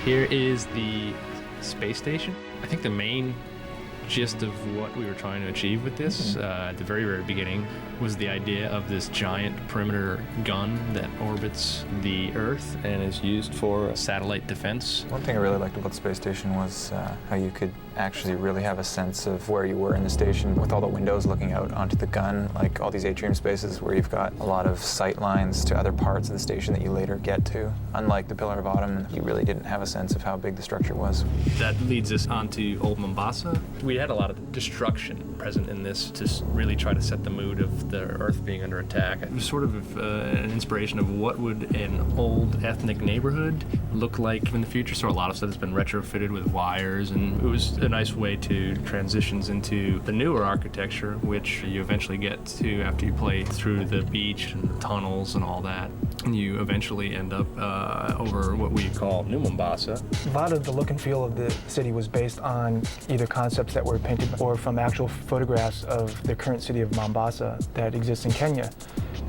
Here is the space station. I think the main gist of what we were trying to achieve with this at the very, very beginning was the idea of this giant perimeter gun that orbits the Earth and is used for satellite defense. One thing I really liked about the space station was how you could actually really have a sense of where you were in the station with all the windows looking out onto the gun, like all these atrium spaces where you've got a lot of sight lines to other parts of the station that you later get to. Unlike the Pillar of Autumn, you really didn't have a sense of how big the structure was. That leads us onto Old Mombasa. We had a lot of destruction present in this to really try to set the mood of the Earth being under attack. It was sort of an inspiration of what would an old ethnic neighborhood look like in the future. So a lot of stuff has been retrofitted with wires, and it was a nice way to transitions into the newer architecture, which you eventually get to after you play through the beach and the tunnels and all that. And you eventually end up over what we call New Mombasa. A lot of the look and feel of the city was based on either concepts that were painted or from actual photographs of the current city of Mombasa that exists in Kenya.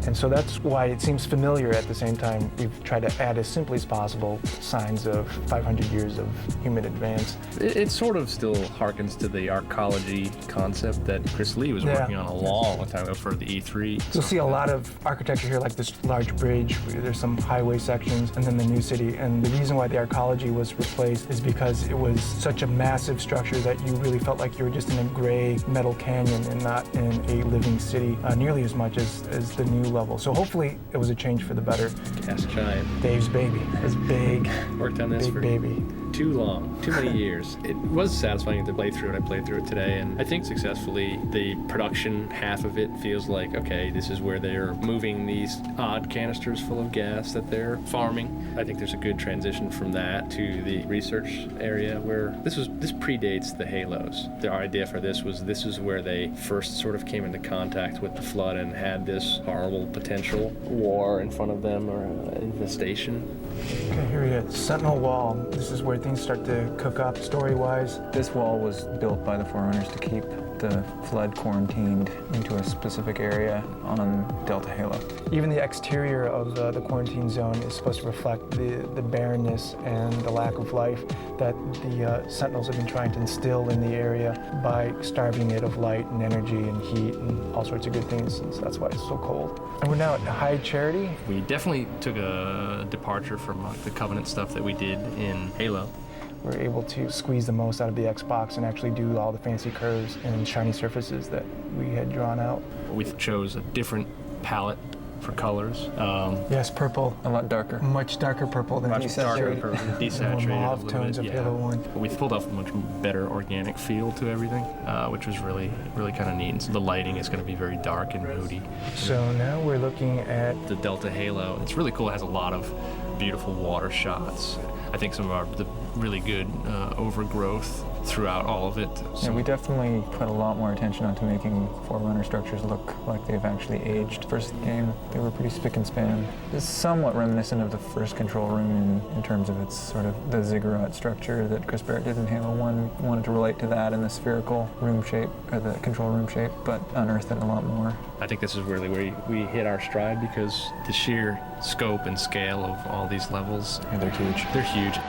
And so that's why it seems familiar. At the same time, we've tried to add as simply as possible signs of 500 years of human advance. It sort of still harkens to the arcology concept that Chris Lee was working on a long time ago for the E3. You'll see a lot of architecture here, like this large bridge. There's some highway sections, and then the new city. And the reason why the arcology was replaced is because it was such a massive structure that you really felt like you were just in a gray metal canyon and not in a living city, nearly as much as the new level. So hopefully it was a change for the better. Cast giant. Dave's baby. His big, worked on this big for baby. Too long, too many years. It was satisfying to play through it. I played through it today, and I think successfully. The production half of it feels like, okay, this is where they're moving these odd canisters full of gas that they're farming. I think there's a good transition from that to the research area where this predates the Halos. Their idea for this is where they first sort of came into contact with the flood and had this horrible potential war in front of them or infestation. Okay, here we go. Sentinel Wall. This is where things start to cook up story-wise. This wall was built by the Forerunners to keep the flood quarantined into a specific area on Delta Halo. Even the exterior of the quarantine zone is supposed to reflect the barrenness and the lack of life that the Sentinels have been trying to instill in the area by starving it of light and energy and heat and all sorts of good things, and so that's why it's so cold. And we're now at High Charity. We definitely took a departure from the Covenant stuff that we did in Halo. We're able to squeeze the most out of the Xbox and actually do all the fancy curves and shiny surfaces that we had drawn out. We chose a different palette for colors. Yes, purple. A lot darker. Much darker purple than Darker purple, desaturated. Mauve tones of Halo 1. But we pulled off a much better organic feel to everything, which was really, really kind of neat. And so the lighting is going to be very dark and moody. So now we're looking at the Delta Halo. It's really cool. It has a lot of beautiful water shots. I think some of the really good overgrowth throughout all of it. So we definitely put a lot more attention onto making Forerunner structures look like they've actually aged. First game, they were pretty spick and span. It's somewhat reminiscent of the first control room in terms of its sort of the ziggurat structure that Chris Barrett did in Halo 1. Wanted to relate to that in the spherical room shape, or the control room shape, but unearthed it a lot more. I think this is really where we hit our stride because the sheer scope and scale of all these levels. Yeah, they're huge. They're huge.